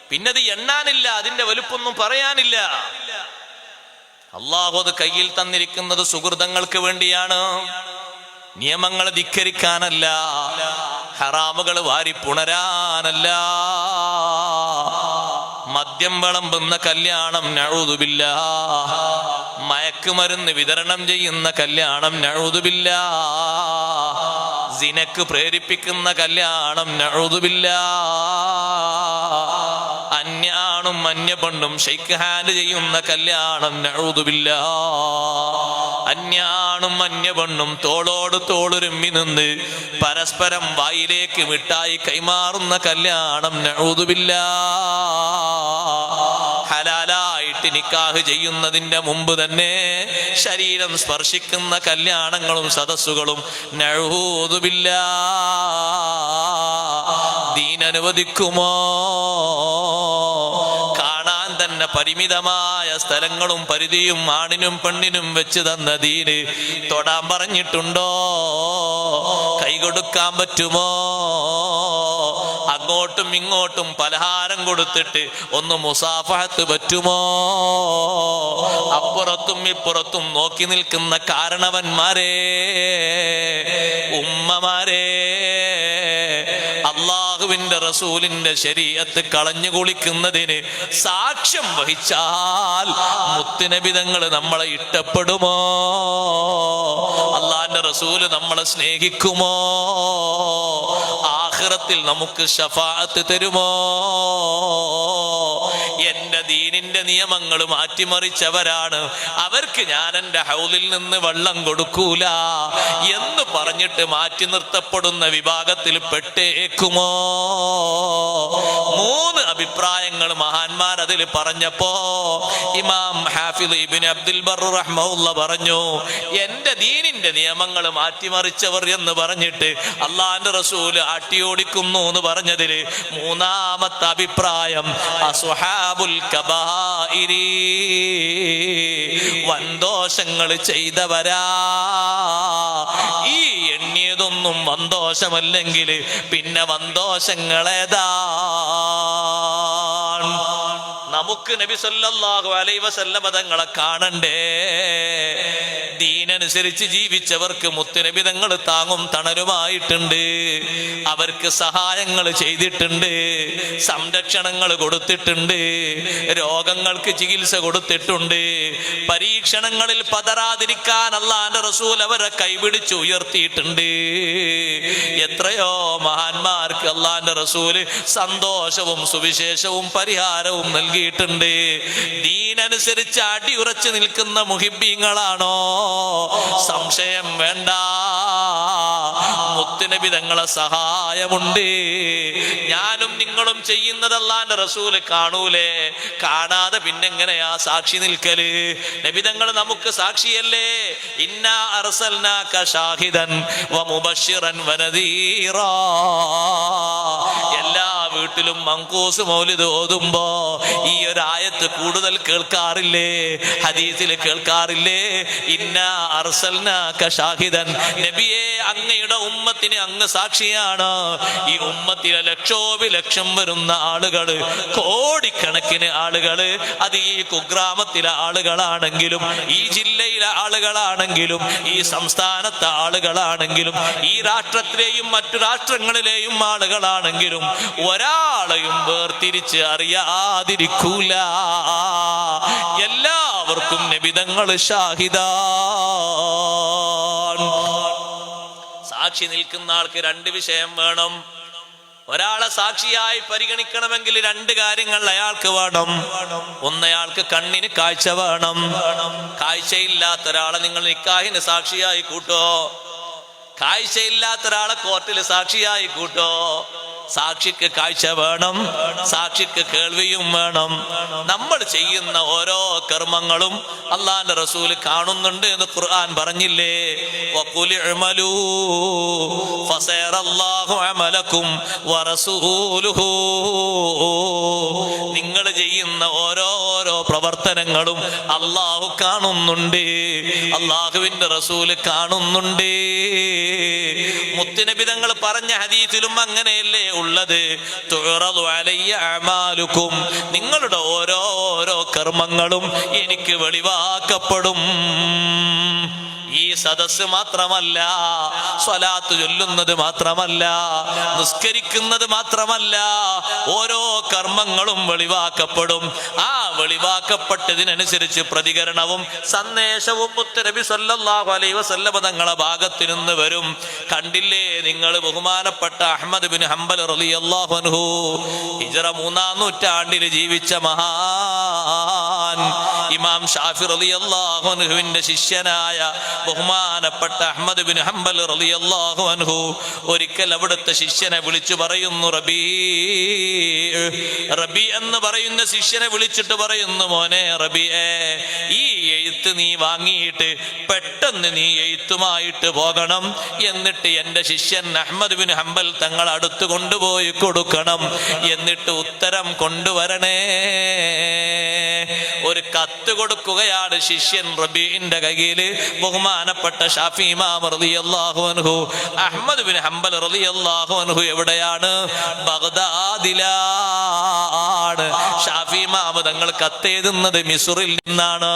പിന്നെ അത് എണ്ണാനില്ല, അതിന്റെ വലുപ്പൊന്നും പറയാനില്ല. അള്ളാഹു അത് കയ്യിൽ തന്നിരിക്കുന്നത് സുഹൃതങ്ങൾക്ക് വേണ്ടിയാണ്, നിയമങ്ങൾ ധിക്കരിക്കാനല്ല, ഹറാമുകൾ വാരിപ്പുണരാനല്ല. മദ്യം വിളമ്പുന്ന കല്യാണം നഊദു ബില്ലാഹ്, മയക്കുമരുന്ന് വിതരണം ചെയ്യുന്ന കല്യാണം നഊദു ബില്ലാഹ്, സിനക്ക് പ്രേരിപ്പിക്കുന്ന കല്യാണം നഊദു ബില്ലാഹ്, അന്യാണും അന്യ പെണ്ണും ഷെയ്ക്ക് ഹാൻഡ് ചെയ്യുന്ന കല്യാണം നഊദു ബില്ലാഹ്, അന്യാണും അന്യപെണ്ണും തോളോട് തോളുരുമ്മി നിന്ന് പരസ്പരം വായിലേക്ക് മിഠായി കൈമാറുന്ന കല്യാണം നഊദുബില്ലാഹ്. ഹലാലായിട്ട് നിക്കാഹ് ചെയ്യുന്നതിന്റെ മുമ്പ് തന്നെ ശരീരം സ്പർശിക്കുന്ന കല്യാണങ്ങളും സദസ്സുകളും നഊദുബില്ലാഹ്. ദീൻ അനുവദിക്കുമോ? കാണാൻ തന്നെ പരിമിതമായ സ്ഥലങ്ങളും പരിധിയും ആണിനും പെണ്ണിനും വെച്ച് തന്ന ദീന് തൊടാൻ പറഞ്ഞിട്ടുണ്ടോ? കൈകൊടുക്കാൻ പറ്റുമോ? അങ്ങോട്ടും ഇങ്ങോട്ടും പലഹാരം കൊടുത്തിട്ട് ഒന്ന് മുസാഫഹത്ത് പറ്റുമോ? അപ്പുറത്തും ഇപ്പുറത്തും നോക്കി നിൽക്കുന്ന കാരണവന്മാരെ, ഉമ്മമാരെ, അള്ളാഹുവിന്റെ റസൂലിന്റെ ശരീഅത്ത് കളഞ്ഞു കുളിക്കുന്നതിന് സാക്ഷ്യം വഹിച്ചാൽ മുത്തുനബി തങ്ങൾ നമ്മളെ ഇഷ്ടപ്പെടുമോ? അള്ളാന്റെ റസൂല് നമ്മളെ സ്നേഹിക്കുമോ? ആഖിറത്തിൽ നമുക്ക് ശഫാഅത്ത് തരുമോ? എന്റെ ദീനിന്റെ നിയമങ്ങൾ മാറ്റിമറിച്ചവരാണ്, അവർക്ക് ഞാൻ എന്റെ ഹൗലിൽ നിന്ന് വെള്ളം കൊടുക്കൂല എന്ന് പറഞ്ഞിട്ട് മാറ്റി നിർത്തപ്പെടുന്ന വിഭാഗത്തിൽ പെട്ടേക്കുമോ? 3 അഭിപ്രായങ്ങൾ മഹാന്മാർ അതിൽ പറഞ്ഞപ്പോ ഇമാം ഹാഫിദ് ഇബ്നു അബ്ദുൽ ബർ റഹ്മഹുല്ലാഹ് പറഞ്ഞു, എന്റെ ദീനിന്റെ നിയമങ്ങൾ മാറ്റിമറിച്ചവർ എന്ന് പറഞ്ഞിട്ട് അള്ളാന്റെ റസൂല് ആട്ടിയോടിക്കുന്നു എന്ന് പറഞ്ഞതില് 3ാമത്തെ അഭിപ്രായം അസ്ഹാബുൽ കബായിരി, വൻദോഷങ്ങൾ ചെയ്തവരാ. ഈ എണ്ണിയതൊന്നും വൻദോഷമല്ലെങ്കിൽ പിന്നെ വൻദോഷങ്ങളേതാ? നമുക്ക് നബി സല്ലല്ലാഹു അലൈഹി വസല്ലം തങ്ങളെ കാണണ്ടേ? ദീനനുസരിച്ച് ജീവിച്ചവർക്ക് മുത്തുനബി തങ്ങൾ താങ്ങും തണലുമായിട്ടുണ്ട്, അവർക്ക് സഹായങ്ങൾ ചെയ്തിട്ടുണ്ട്, സംരക്ഷണങ്ങൾ കൊടുത്തിട്ടുണ്ട്, രോഗങ്ങൾക്ക് ചികിത്സ കൊടുത്തിട്ടുണ്ട്, പരീക്ഷണങ്ങളിൽ പതറാതിരിക്കാൻ അല്ലാഹുവിന്റെ റസൂൽ അവരെ കൈപിടിച്ച് ഉയർത്തിയിട്ടുണ്ട്. എത്രയോ മഹാന്മാർക്ക് അല്ലാഹുവിന്റെ റസൂല് സന്തോഷവും സുവിശേഷവും പരിഹാരവും നൽകിയിട്ടുണ്ട്. ദീനനുസരിച്ച് അടിയുറച്ചു നിൽക്കുന്ന മുഹിബ്ബീങ്ങളാണോ? സംശയം വേണ്ട, മുത്തുനബി തങ്ങളെ സഹായമുണ്ട്. ഞാനും നിങ്ങളും ചെയ്യുന്നത് അല്ലാഹുവിന്റെ റസൂല് കാണൂലേ? കാണാതെ പിന്നെങ്ങനെയാ സാക്ഷി നിൽക്കല്? നബി തങ്ങൾ നമുക്ക് സാക്ഷിയല്ലേ? ഇന്നാ അർസൽനാക ഷാഹിദൻ വമുബശ്ശിറൻ വനദീറാ. എല്ലാ വീട്ടിലും മങ്കൂസ് മൗലിദ് ഓതുമ്പോ ഈ ഒരു ആയത്ത് കൂടുതൽ കേൾക്കാറില്ലേ? ഹദീസിൽ കേൾക്കാറില്ലേ? ഇന്നാ അർസൽനാക ഷാഹിദൻ, നബിയെ അങ്ങയുടെ ഉമ്മത്തിന് അങ്ങ് സാക്ഷിയാണ്. ഈ ഉമ്മത്തിലെ ലക്ഷോപിലക്ഷം വരുന്ന ആളുകള്, കോടിക്കണക്കിന് ആളുകള്, അത് ഈ കുഗ്രാമത്തിലെ ആളുകളാണെങ്കിലും ഈ ജില്ലയിലെ ആളുകളാണെങ്കിലും ഈ സംസ്ഥാനത്തെ ആളുകളാണെങ്കിലും ഈ രാഷ്ട്രത്തിലെയും മറ്റു രാഷ്ട്രങ്ങളിലെയും ആളുകളാണെങ്കിലും ഒരാളെയും വേർതിരിച്ച് അറിയാതിരിക്കൂല. എല്ലാവർക്കും നബി തങ്ങൾ ഷാഹിദാൻ. സാക്ഷി നിൽക്കുന്ന ആൾക്ക് 2 വിഷയം വേണം. ഒരാളെ സാക്ഷിയായി പരിഗണിക്കണമെങ്കിൽ 2 കാര്യങ്ങൾ അയാൾക്ക് വേണം. ഒന്നയാൾക്ക് കണ്ണിന് കാഴ്ച വേണം. കാഴ്ചയില്ലാത്ത ഒരാളെ നിങ്ങൾ നിക്കാഹിന് സാക്ഷിയായി കൂട്ടോ? കാഴ്ചയില്ലാത്ത ഒരാളെ കോർട്ടിൽ സാക്ഷിയായി കൂട്ടോ? സാക്ഷിക്ക് കാഴ്ച വേണം, സാക്ഷിക്ക് കേൾവിയും വേണം. നമ്മൾ ചെയ്യുന്ന ഓരോ കർമ്മങ്ങളും അല്ലാഹുവിന്റെ റസൂൽ കാണുന്നുണ്ട് എന്ന് ഖുർആൻ പറഞ്ഞില്ലേ? വഖുൽ ഇഅ്മലൂ ഫസയറല്ലാഹു അമലക്കും വറസൂലുഹു. നിങ്ങൾ ചെയ്യുന്ന ഓരോ പ്രവർത്തനങ്ങളും അല്ലാഹു കാണുന്നുണ്ട്, അല്ലാഹുവിന്റെ റസൂൽ കാണുന്നുണ്ട്. മുത്തുനബി തങ്ങൾ പറഞ്ഞ ഹദീസിലും അങ്ങനെയല്ലേ ഉള്ളത്? തുറദു അലയ്യ അമാലുക്കും, നിങ്ങളുടെ ഓരോ കർമ്മങ്ങളും എനിക്ക് വെളിവാക്കപ്പെടും. ഈ സദസ്സ് മാത്രമല്ല, സ്വലാത്ത് ചൊല്ലുന്നത് മാത്രമല്ല, നിസ്കരിക്കുന്നത് മാത്രമല്ല, ഓരോ കർമ്മങ്ങളും വെളിവാക്കപ്പെടും. ആ വെളിവാക്കപ്പെട്ടതിനനുസരിച്ച് പ്രതികരണവും സന്ദേശവും മുത്തുനബി സല്ലല്ലാഹു അലൈഹി വസല്ലം തങ്ങളുടെ ഭാഗത്തു നിന്ന് വരും. കണ്ടില്ലേ നിങ്ങൾ? ബഹുമാനപ്പെട്ട അഹ്മദ് ബിൻ ഹംബൽ റളിയല്ലാഹു അൻഹു ഹിജ്റ 3-ാം നൂറ്റാണ്ടിൽ ജീവിച്ച മഹാൻ. ഇമാം ഷാഫി റളിയല്ലാഹു അൻഹുവിന്റെ ശിഷ്യനായ ബഹുമാനപ്പെട്ട അഹ്മദ് ബിൻ ഹംബൽ റളിയല്ലാഹു അൻഹു ഒരിക്കൽ അവിടുത്തെ ശിഷ്യനെ വിളിച്ചു പറയുന്നു, റബി എന്ന് പറയുന്ന ശിഷ്യനെ വിളിച്ചിട്ട് പറയുന്നു, മോനെ റബിയെ, ഈ എഴുത്ത് നീ വാങ്ങിയിട്ട് പെട്ടെന്ന് നീ എഴുത്തുമായിട്ട് പോകണം. എന്നിട്ട് എന്റെ ശിഷ്യൻ അഹ്മദ് ബിൻ ഹംബൽ തങ്ങൾ അടുത്ത് കൊണ്ടുപോയി കൊടുക്കണം. എന്നിട്ട് ഉത്തരം കൊണ്ടുവരണേ. ഒരു കത്ത് കൊടുക്കുകയാണ് ശിഷ്യൻ റബീഇന്റെ കയ്യിൽ. ബഹുമാനപ്പെട്ട ഷാഫി ഇമാം റളിയല്ലാഹു അൻഹു അഹ്മദ് ബിൻ ഹംബൽ റളിയല്ലാഹു അൻഹു എവിടെയാണ്? ബഗ്ദാദിലാണ്. ഷാഫി ഇമാം തങ്ങൾ കത്ത് എഴുതുന്നത് മിസ്റിൽ നിന്നാണ്.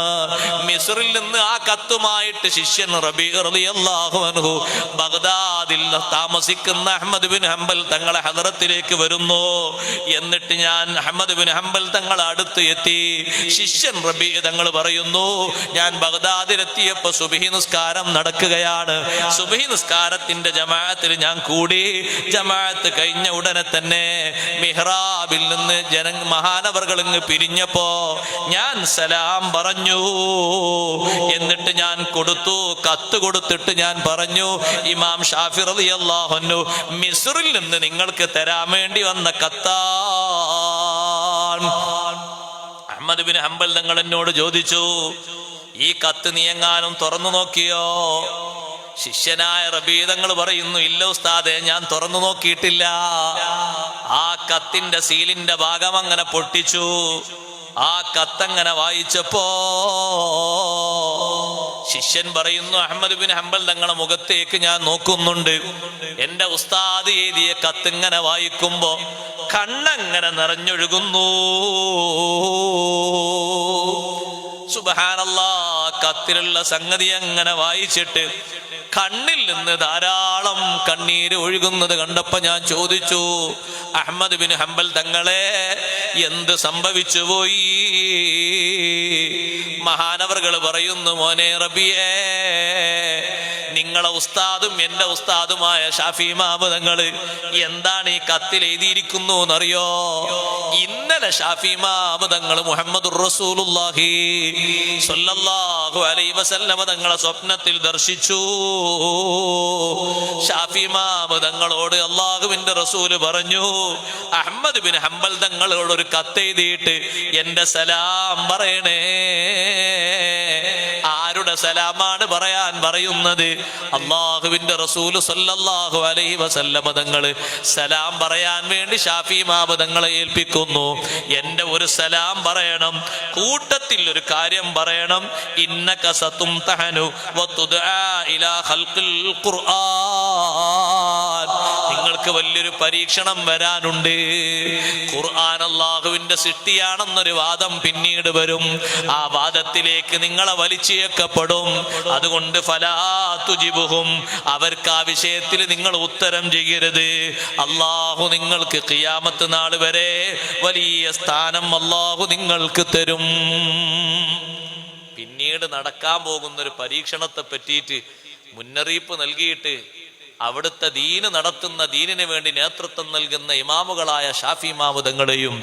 മിസ്റിൽ നിന്ന് ആ കത്തുമായിട്ട് ശിഷ്യൻ റബീ റളിയല്ലാഹു അൻഹു ബഗ്ദാദിൽ താമസിക്കുന്ന അഹ്മദ് ബിൻ ഹംബൽ തങ്ങളെ ഹദറത്തിലേക്ക് വരുന്നു. എന്നിട്ട് ഞാൻ അഹ്മദ് ബിൻ ഹംബൽ തങ്ങളെ അടുത്ത് എത്തി. ശിഷ്യൻ റബീ തങ്ങൾ പറയുന്നു, ഞാൻ ബഗ്ദാദിലെത്തിയപ്പോ സുബ്ഹി നിസ്കാരം നടക്കുകയാണ്. സുബ്ഹി നിസ്കാരത്തിന്റെ ജമാഅത്തിൽ ഞാൻ കൂടി. ജമാഅത്ത് കഴിഞ്ഞ ഉടനെ തന്നെ മിഹ്റാബിൽ നിന്ന് മഹാനവർകൾ പിരിഞ്ഞപ്പോ ഞാൻ സലാം പറഞ്ഞു. എന്നിട്ട് ഞാൻ കൊടുത്തു, കത്ത് കൊടുത്തിട്ട് ഞാൻ പറഞ്ഞു, ഇമാം ഷാഫി റളിയല്ലാഹു അൻഹു മിസ്റിൽ നിന്ന് നിങ്ങൾക്ക് തരാൻ വേണ്ടി വന്ന കത്താണ്. അഹ്മദ് ബിൻ ഹംബൽ തങ്ങൾ എന്നോട് ചോദിച്ചു, ഈ കത്ത് നീ എങ്ങാനും തുറന്നു നോക്കിയോ? ശിഷ്യനായ റബീ തങ്ങൾ പറയുന്നു, ഇല്ല ഉസ്താദേ, ഞാൻ തുറന്നു നോക്കിയിട്ടില്ല. ആ കത്തിന്റെ സീലിന്റെ ഭാഗം അങ്ങനെ പൊട്ടിച്ചു. ആ കത്തങ്ങനെ വായിച്ചപ്പോ ശിഷ്യൻ പറയുന്നു, അഹ്മദ് ബിൻ ഹംബൽ തങ്ങളുടെ മുഖത്തേക്ക് ഞാൻ നോക്കുന്നുണ്ട്. എന്റെ ഉസ്താദ് എഴുതിയ കത്തിങ്ങനെ വായിക്കുമ്പോ കണ്ണങ്ങനെ നിറഞ്ഞൊഴുകുന്നു. സുബ്ഹാനല്ലാഹ്, കത്തിലുള്ള സംഗതി അങ്ങനെ വായിച്ചിട്ട് കണ്ണിൽ നിന്ന് ധാരാളം കണ്ണീര് ഒഴുകുന്നത് കണ്ടപ്പോ ഞാൻ ചോദിച്ചു, അഹ്മദ് ബിൻ ഹംബൽ തങ്ങളെ, എന്ത് സംഭവിച്ചു പോയി? മഹാനവർകൾ പറയുന്നു, മോനെ റബിയേ, നിങ്ങളെ ഉസ്താദും എന്റെ ഉസ്താദുമായ ഷാഫി ഇമാം തങ്ങള് എന്താണ് ഈ കത്തിൽ എഴുതിയിരിക്കുന്നു എന്നറിയോ? ഇന്നലെ ഷാഫി ഇമാം തങ്ങൾ മുഹമ്മദുർ റസൂലുള്ളാഹി സ്വല്ലല്ലാഹു അലൈഹി വസല്ലമ തങ്ങളെ സ്വപ്നത്തിൽ ദർശിച്ചു. ഷാഫി ഇമാം തങ്ങളോട് അല്ലാഹുവിന്റെ റസൂല് പറഞ്ഞു, അഹ്മദ് ബിൻ ഹംബൽ തങ്ങളോട് ഒരു കത്ത് എഴുതിയിട്ട് എന്റെ സലാം പറയണേ. ആരുടെ സലാമാണ് പറയാൻ പറയുന്നത്? അല്ലാഹുവിന്റെ റസൂൽ സല്ലല്ലാഹു അലൈഹി വസല്ലമ തങ്ങൾ സലാം പറയാൻ വേണ്ടി ഷാഫി ഇമാം തങ്ങളെ ഏൽപ്പിക്കുന്നു. എന്റെ ഒരു സലാം പറയണം, കൂട്ടത്തിൽ ഒരു കാര്യം പറയണം. ഇന്നക സതുംതഹനു വതുദആ ഇലാ ഖൽഖിൽ ഖുർആൻ. നിങ്ങൾക്ക് വലിയൊരു പരീക്ഷണം വരാനുണ്ട്. ഖുർആൻ അല്ലാഹുവിന്റെ സൃഷ്ടിയാണെന്നൊരു വാദം പിന്നീട് വരും. ആ വാദത്തിലേക്ക് നിങ്ങളെ വലിച്ചേക്കപ്പെടും. അതുകൊണ്ട് ഫലാ തുജിബുഹും, അവർക്ക് ആ വിഷയത്തിൽ നിങ്ങൾ ഉത്തരം ചെയ്യരുത്. അല്ലാഹു നിങ്ങൾക്ക് ഖിയാമത്ത് നാൾ വരെ വലിയ സ്ഥാനം അല്ലാഹു നിങ്ങൾക്ക് തരും. പിന്നീട് നടക്കാൻ പോകുന്ന ഒരു പരീക്ഷണത്തെ പറ്റിയിട്ട് മുന്നറിയിപ്പ് നൽകിയിട്ട് അവിടുത്തെ ദീന് നടത്തുന്ന, ദീനിന് വേണ്ടി നേതൃത്വം നൽകുന്ന ഇമാമുകളായ ഷാഫി ഇമാം തങ്ങളെയും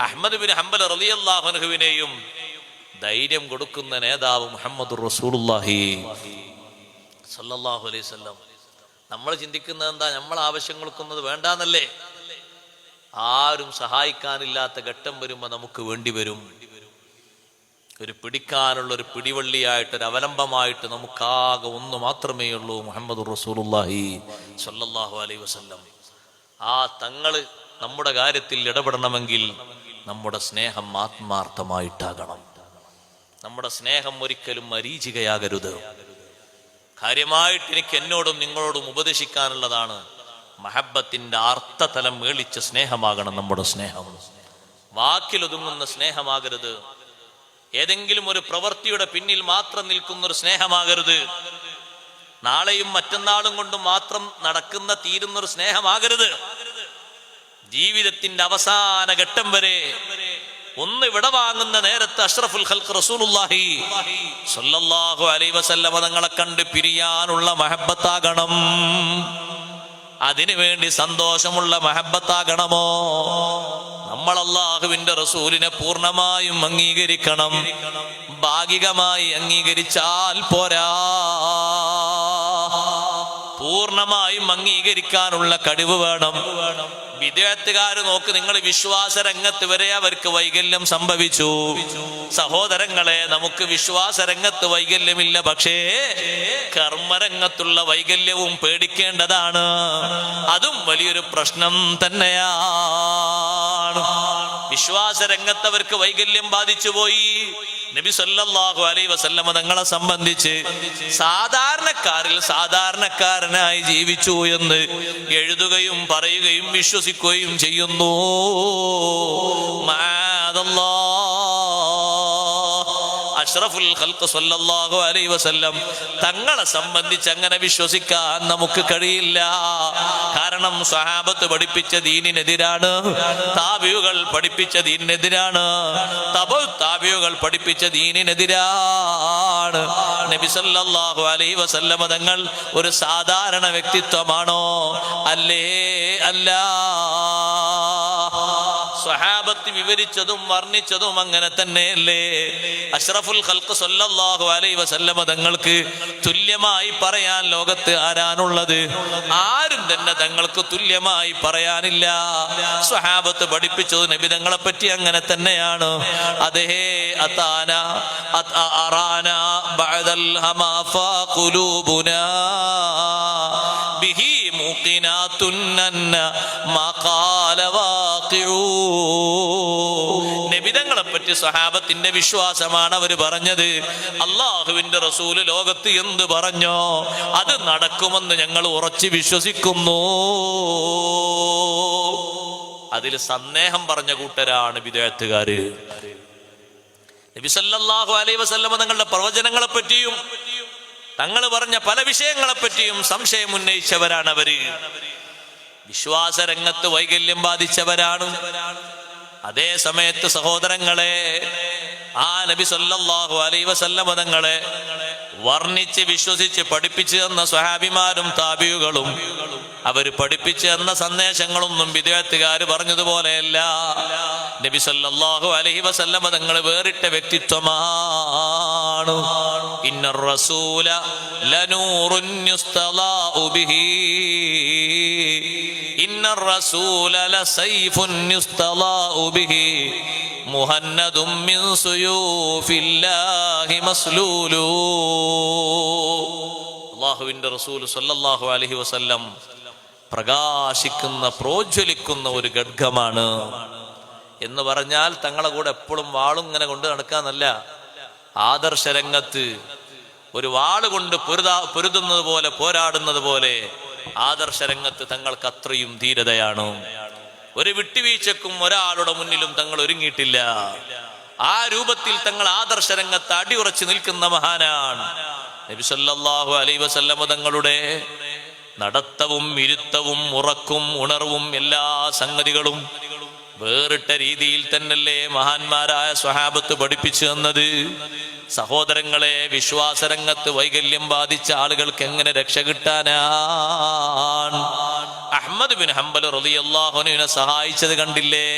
അഹ്മദ് ബിൻ ഹംബൽ റളിയല്ലാഹു അൻഹുവിനെയും ധൈര്യം കൊടുക്കുന്ന നേതാവ് മുഹമ്മദുർ റസൂലുള്ളാഹി സല്ലല്ലാഹു അലൈഹി വസല്ലം. നമ്മൾ ചിന്തിക്കുന്നത് എന്താ? നമ്മൾ ആവശ്യങ്ങൾക്കൊന്നത് വേണ്ടാന്നല്ലേ? ആരും സഹായിക്കാനില്ലാത്ത ഘട്ടം വരുമ്പോ നമുക്ക് വേണ്ടി വരും. ഒരു പിടിക്കാനുള്ള ഒരു പിടിവള്ളിയായിട്ട്, ഒരു അവലംബമായിട്ട് നമുക്കാകെ ഒന്ന് മാത്രമേ ഉള്ളൂ, മുഹമ്മദുർ റസൂലുള്ളാഹി സ്വല്ലല്ലാഹു അലൈഹി വസല്ലം. ആ തങ്ങള് നമ്മുടെ കാര്യത്തിൽ ഇടപെടണമെങ്കിൽ നമ്മുടെ സ്നേഹം ആത്മാർത്ഥമായിട്ടാകണം. നമ്മുടെ സ്നേഹം ഒരിക്കലും മരീചികയാകരുത്. കാര്യമായിട്ട് എനിക്ക് എന്നോടും നിങ്ങളോടും ഉപദേശിക്കാനുള്ളതാണ്, മഹബത്തിന്റെ അർത്ഥതലം മേളിച്ച സ്നേഹമാകണം നമ്മുടെ സ്നേഹം. വാക്കിലൊതുങ്ങുന്ന സ്നേഹമാകരുത്. ഏതെങ്കിലും ഒരു പ്രവൃത്തിയുടെ പിന്നിൽ മാത്രം നിൽക്കുന്ന ഒരു സ്നേഹമാകരുത്. നാളെയും മറ്റന്നാളും കൊണ്ട് മാത്രം നടക്കുന്ന, തീരുന്നൊരു സ്നേഹമാകരുത്. ജീവിതത്തിന്റെ അവസാന ഘട്ടം വരെ ഒന്ന് വിടവാങ്ങുന്ന നേരത്ത് അഷ്റഫുൽ ഖൽഖ് റസൂലുള്ളാഹി സ്വല്ലല്ലാഹു അലൈഹി വസല്ലമ തങ്ങളെ കണ്ട് പിരിയാനുള്ള മഹബത്താകണം. അതിനു വേണ്ടി സന്തോഷമുള്ള മഹബത്താകണമോ? നമ്മൾ അല്ലാഹുവിന്റെ റസൂലിനെ പൂർണ്ണമായും അംഗീകരിക്കണം. ഭാഗികമായി അംഗീകരിച്ചാൽ പോരാ, പൂർണ്ണമായും അംഗീകരിക്കാനുള്ള കഴിവ് വേണം. വിദേഹത്തുകാര് നോക്ക്, നിങ്ങൾ വിശ്വാസ രംഗത്ത് വരെ അവർക്ക് വൈകല്യം സംഭവിച്ചു. സഹോദരങ്ങളെ, നമുക്ക് വിശ്വാസ രംഗത്ത് വൈകല്യമില്ല, പക്ഷേ കർമ്മരംഗത്തുള്ള വൈകല്യവും പേടിക്കേണ്ടതാണ്. അതും വലിയൊരു പ്രശ്നം തന്നെയാണ്. വിശ്വാസ രംഗത്തവർക്ക് വൈകല്യം ബാധിച്ചു പോയി. നബി സല്ലല്ലാഹു അലൈഹി വസല്ലമ തങ്ങളെ സംബന്ധിച്ച് സാധാരണക്കാരിൽ സാധാരണക്കാരനായി ജീവിച്ചു എന്ന് എഴുതുകയും പറയുകയും വിശ്വസിക്കുകയും ചെയ്യുന്നു. അഷ്റഫുൽ ഖൽഖ് സല്ലല്ലാഹു അലൈഹി വസല്ലം തങ്ങളെ സംബന്ധിച്ച് അങ്ങനെ വിശ്വസിക്കാൻ നമുക്ക് കഴിയില്ല. കാരണം സ്വഹാബത്ത് പഠിപ്പിച്ച ദീനിനെതിരാണ്, താബിഉകൾ പഠിപ്പിച്ച ദീനിനെതിരാണ്, താബിഉകൾ പഠിപ്പിച്ച ദീനിനെതിരാണ്. നബി സല്ലല്ലാഹു അലൈഹി വസല്ലം തങ്ങൾ ഒരു സാധാരണ വ്യക്തിത്വമാണോ? അല്ലേ? അല്ല. സ്വഹാബത്ത് വിവരിച്ചതും വർണ്ണിച്ചതും അങ്ങനെ തന്നെയല്ലേ? അഷ്റഫുൽ ഖൽഖ് സല്ലല്ലാഹു അലൈഹി വസല്ലമ തങ്ങൾക്ക് തുല്യമായി പറയാൻ ലോകത്ത് ആരാണുള്ളത്? ആരും തന്നെ തങ്ങൾക്ക് തുല്യമായി പറയാനില്ല. സ്വഹാബത്ത് പഠിപ്പിച്ചത് നബി തങ്ങളെ പറ്റി അങ്ങനെ തന്നെയാണ്. അതേ അതാന അറാന ബഅദൽ ഹമാഫാ ഖുലൂബുനാ ബിഹി മുഖിനാതുൻ മാ ഖാല വാഖിഊ. നബിതങ്ങളെ പറ്റി സ്വഹാബത്തിന്റെ വിശ്വാസമാണ് അവർ പറഞ്ഞത്. അള്ളാഹുവിന്റെ റസൂല് ലോകത്ത് എന്ത് പറഞ്ഞോ അത് നടക്കുമെന്ന് ഞങ്ങൾ ഉറച്ചു വിശ്വസിക്കുന്നു. അതിൽ സന്ദേഹം പറഞ്ഞ കൂട്ടരാണ് ബിദ്അത്തുകാര്. നബി സല്ലല്ലാഹു അലൈഹി വസല്ലം തങ്ങളുടെ പ്രവചനങ്ങളെ പറ്റിയും തങ്ങൾ പറഞ്ഞ പല വിഷയങ്ങളെ പറ്റിയും സംശയം ഉന്നയിച്ചവരാണ് അവര്. വിശ്വാസ രംഗത്ത് വൈകല്യം ബാധിച്ചവരാണ്. അതേ സമയത്ത് സഹോദരങ്ങളെ, ആ നബി സല്ലല്ലാഹു അലൈഹി വസല്ലം തങ്ങളെ വർണ്ണിച്ച് വിശ്വസിച്ച് പഠിപ്പിച്ചു തന്ന സ്വഹാബിമാരും താബിഉകളും അവർ പഠിപ്പിച്ചു തന്ന സന്ദേശങ്ങളൊന്നും ബിദ്അത്തുകാര് പറഞ്ഞതുപോലെയല്ല. നബി സല്ലല്ലാഹു അലൈഹി വസല്ലം തങ്ങൾ വേറിട്ട വ്യക്തിത്വമാണ്. ഇന്നർ റസൂല ലനൂറുൻ യുസ്തളാഉ ബിഹി ഇന്നർ റസൂല ലസൈഫുൻ യുസ്തളാഉ ബിഹി മുഹന്നദും മിൻ സുയൂഫില്ലാഹി മസ്ലൂലു. അല്ലാഹുവിന്റെ റസൂൽ സല്ലല്ലാഹു അലൈഹി വസല്ലം പ്രകാശിക്കുന്ന പ്രോജ്വലിക്കുന്ന ഒരു ഖഡ്ഗമാണ്. എന്ന് പറഞ്ഞാൽ തങ്ങളെ കൂടെ എപ്പോഴും വാളും ഇങ്ങനെ കൊണ്ട് നടക്കാന്നല്ല. ആദർശരംഗത്ത് ഒരു വാള് കൊണ്ട് പൊരുതുന്നത് പോലെ, പോരാടുന്നത് പോലെ ആദർശരംഗത്ത് തങ്ങൾക്ക് അത്രയും ധീരതയാണ്. ഒരു വിട്ടുവീഴ്ചക്കും ഒരാളുടെ മുന്നിലും തങ്ങൾ ഒരുങ്ങിയിട്ടില്ല. ആ രൂപത്തിൽ തങ്ങൾ ആദർശരംഗത്ത് അടിയുറച്ചു നിൽക്കുന്ന മഹാനാണ്. നബി സല്ലല്ലാഹു അലൈഹി വസല്ലം തങ്ങളുടെ നടത്തവും ഇരുത്തവും ഉറക്കും ഉണർവും എല്ലാ സംഗതികളും വേറിട്ട രീതിയിൽ തന്നല്ലേ മഹാന്മാരായ സ്വഹാബത്ത് പഠിപ്പിച്ചു തന്നത്. സഹോദരങ്ങളെ, വിശ്വാസരംഗത്ത് വൈകല്യം ബാധിച്ച ആളുകൾക്ക് എങ്ങനെ രക്ഷ കിട്ടാനാണ്? അഹ്മദ് ബിൻ ഹംബൽ റളിയല്ലാഹു അൻഹുവിനെ സഹായിച്ചത് കണ്ടില്ലേ?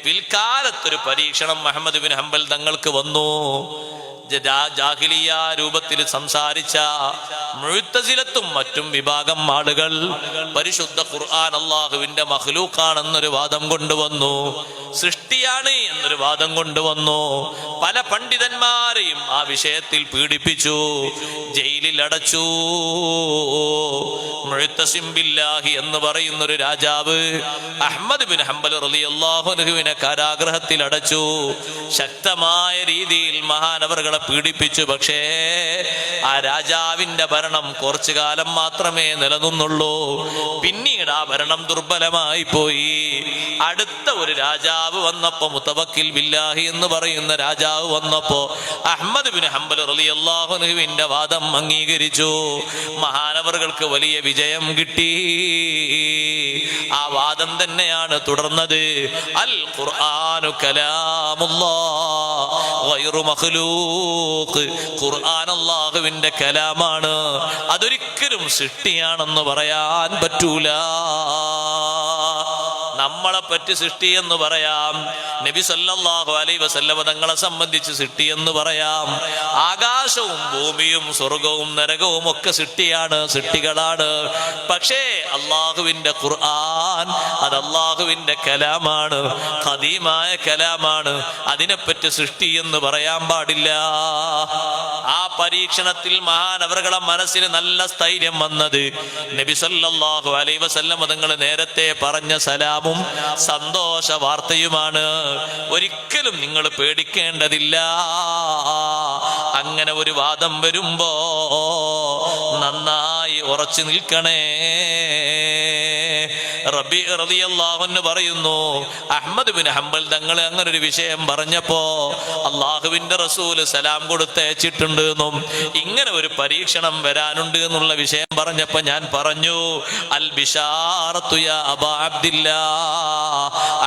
പിൽക്കാലത്തൊരു പരീക്ഷണം അഹ്മദ് ബിൻ ഹംബൽ തങ്ങൾക്ക് വന്നു. ജാഹിലിയ രൂപത്തിൽ സംസാരിച്ച മുഅ്തസിലത്തും മറ്റും വിഭാഗം ആളുകൾ പരിശുദ്ധ ഖുർആൻ അല്ലാഹുവിന്റെ മഖ്ലൂഖാണെന്നൊരു വാദം കൊണ്ടുവന്നു, സൃഷ്ടിയാണ് എന്നൊരു വാദം കൊണ്ടുവന്നു. പല പണ്ഡിതന്മാരെയും ആ വിഷയത്തിൽ പീഡിപ്പിച്ചു, ജയിലിൽ അടച്ചു. മുഅ്തസിം ബില്ലാഹി എന്ന് പറയുന്ന ഒരു രാജാവ് അഹ്മദ് ബിൻ ഹംബൽ റളിയല്ലാഹു അൻഹുവിനെ കാരാഗൃഹത്തിൽ അടച്ചു. ശക്തമായ രീതിയിൽ മഹാനവറുകളെ പീഡിപ്പിച്ചു. പക്ഷേ ആ രാജാവിന്റെ ഭരണം കുറച്ചു കാലം മാത്രമേ നിലനിന്നുള്ളൂ. പിന്നീട് ആ ഭരണം ദുർബലമായി പോയി. അടുത്ത ഒരു രാജാവ് വന്നപ്പോ, മുതവക്കിൽ ബില്ലാഹി എന്ന് പറയുന്ന രാജാവ് വന്നപ്പോ അഹ്മദ് ബിൻ ഹംബൽ റളിയല്ലാഹു അൻഹുവിന്റെ വാദം അംഗീകരിച്ചു. മഹാനവറുകൾക്ക് വലിയ വിജയം കിട്ടി. ആ വാദം തന്നെയാണ് തുടർന്നത്. അൽ ഖുർആനു കലാമുല്ലാഹ് ഗൈറു മഖ്ലൂഖ്. ഖുർആൻ അല്ലാഹുവിന്റെ കലാമാണ്, അതൊരിക്കലും സൃഷ്ടിയാണെന്ന് പറയാൻ പറ്റൂല. നമ്മളെ പറ്റി സൃഷ്ടി എന്ന് പറയാം, നബി സല്ലല്ലാഹു അലൈഹി വസല്ലം തങ്ങളെ സംബന്ധിച്ച് സൃഷ്ടി എന്ന് പറയാം. ആകാശവും ഭൂമിയും സ്വർഗവും നരകവും ഒക്കെ സൃഷ്ടിയാണ്, സൃഷ്ടികളാണ്. പക്ഷേ അള്ളാഹുവിന്റെ ഖുർആൻ അത് അള്ളാഹുവിന്റെ കലാമാണ്, ഖദീമായ കലാമാണ്. അതിനെപ്പറ്റി സൃഷ്ടി എന്ന് പറയാൻ പാടില്ല. ആ പരീക്ഷണത്തിൽ മഹാനവറുകളുടെ മനസ്സിന് നല്ല സ്ഥൈര്യം വന്നത് നബി സല്ലല്ലാഹു അലൈഹി വസല്ലം തങ്ങൾ നേരത്തെ പറഞ്ഞ സലാമും സന്തോഷ വാർത്തയുമാണ്. ഒരിക്കലും നിങ്ങൾ പേടിക്കേണ്ടതില്ല. അങ്ങനെ ഒരു വാദം വരുമ്പോ നന്നായി ഉറച്ചു നിൽക്കണേ. റബി റളിയല്ലാഹു അൻഹു പറയുന്നു, അഹ്മദ് ബിൻ ഹംബൽ തങ്ങൾ അങ്ങനെ ഒരു വിഷയം പറഞ്ഞപ്പോ അള്ളാഹുവിന്റെ റസൂല് സലാം കൊടുത്തയച്ചിട്ടുണ്ട് എന്നും ഇങ്ങനെ ഒരു പരീക്ഷണം വരാനുണ്ട് എന്നുള്ള വിഷയം പറഞ്ഞപ്പോ ഞാൻ പറഞ്ഞു, അൽ ബിശാറത്തു യാ അബാ അബ്ദില്ലാ,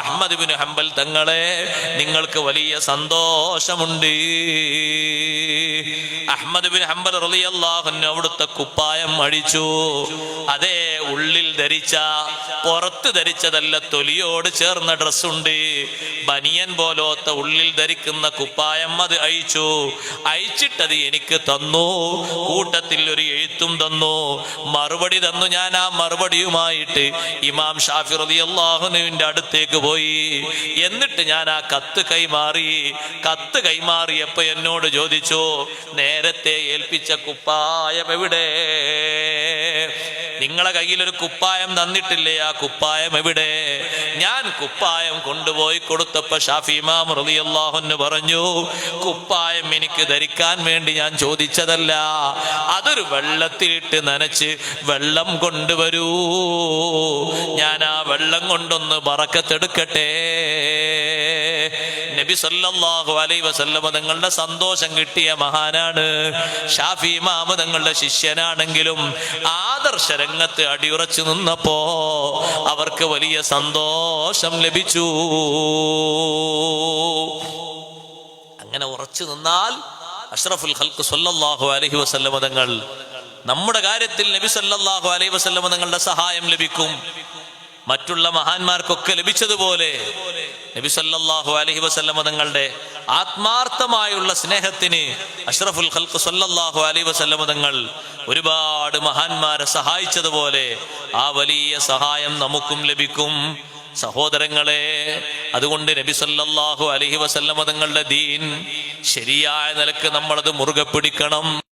അഹ്മദ് ബിൻ ഹംബൽ തങ്ങളെ നിങ്ങൾക്ക് വലിയ സന്തോഷമുണ്ട്. അഹ്മദ് ബിൻ ഹംബൽ റളിയല്ലാഹു അൻഹു അവിടുത്തെ കുപ്പായം അഴിച്ചു. അതേ ഉള്ളിൽ ധരിച്ച, പുറത്ത് ധരിച്ചതല്ല, തൊലിയോട് ചേർന്ന ഡ്രസ്സുണ്ട്, ബനിയൻ പോലോത്ത ഉള്ളിൽ ധരിക്കുന്ന കുപ്പായം അത് അഴിച്ചു. അയച്ചിട്ടത് എനിക്ക് തന്നു, കൂട്ടത്തിൽ ഒരു എഴുത്തും തന്നു, മറുപടി തന്നു. ഞാൻ ആ മറുപടിയുമായിട്ട് ഇമാം ഷാഫി റളിയല്ലാഹു അൻഹുവിന്റെ അടുത്തേക്ക് പോയി. എന്നിട്ട് ഞാൻ ആ കത്ത് കൈമാറി. കത്ത് കൈമാറിയപ്പോ എന്നോട് ചോദിച്ചു, നേരത്തെ ഏൽപ്പിച്ച കുപ്പായം എവിടെ? നിങ്ങളെ കയ്യിൽ ഒരു കുപ്പായം തന്നിട്ടില്ലേ, ആ കുപ്പായം എവിടെ? ഞാൻ കുപ്പായം കൊണ്ടുപോയി കൊടുത്തപ്പോ ഷാഫി ഇമാം റളിയല്ലാഹു അൻഹു പറഞ്ഞു, കുപ്പായം എനിക്ക് ധരിക്കാൻ വേണ്ടി ഞാൻ ചോദിച്ചതല്ല, അതൊരു വെള്ളത്തിലിട്ട് നനച്ച് വെള്ളം കൊണ്ടുവരൂ, ഞാൻ ആ വെള്ളം കൊണ്ടൊന്ന് ബറക്കത്തെടുക്കട്ടെ. നബി സല്ലല്ലാഹു അലൈഹി വസല്ലം തങ്ങളുടെ സന്തോഷം കിട്ടിയ മഹാനാണ്. ഷാഫി ഇമാം തങ്ങളുടെ ശിഷ്യനാണെങ്കിലും ആദർശ രംഗത്ത് അടിയുറച്ചു നിന്നപ്പോ അവർക്ക് വലിയ സന്തോഷം ലഭിച്ചു. അങ്ങനെ ഉറച്ചു നിന്നാൽ അഷ്റഫുൽ ഖൽഖ് സല്ലല്ലാഹു അലൈഹി വസല്ലം തങ്ങൾ നമ്മുടെ കാര്യത്തിൽ നബി സല്ലല്ലാഹു അലൈഹി വസല്ലം തങ്ങളുടെ സഹായം ലഭിക്കും. മറ്റുള്ള മഹാന്മാർക്കൊക്കെ ലഭിച്ചതുപോലെ നബി സല്ലല്ലാഹു അലൈഹി വസല്ലം തങ്ങളുടെ ആത്മാർത്ഥമായുള്ള സ്നേഹത്തിന് അഷ്റഫുൽ ഖൽഖ് സല്ലല്ലാഹു അലൈഹി വസല്ലം തങ്ങൾ ഒരുപാട് മഹാന്മാരെ സഹായിച്ചതുപോലെ ആ വലിയ സഹായം നമുക്കും ലഭിക്കും. സഹോദരങ്ങളെ, അതുകൊണ്ട് നബി സല്ലല്ലാഹു അലൈഹി വസല്ലം തങ്ങളുടെ ദീൻ ശരിയായ നിലക്ക് നമ്മളത് മുറുകെ പിടിക്കണം.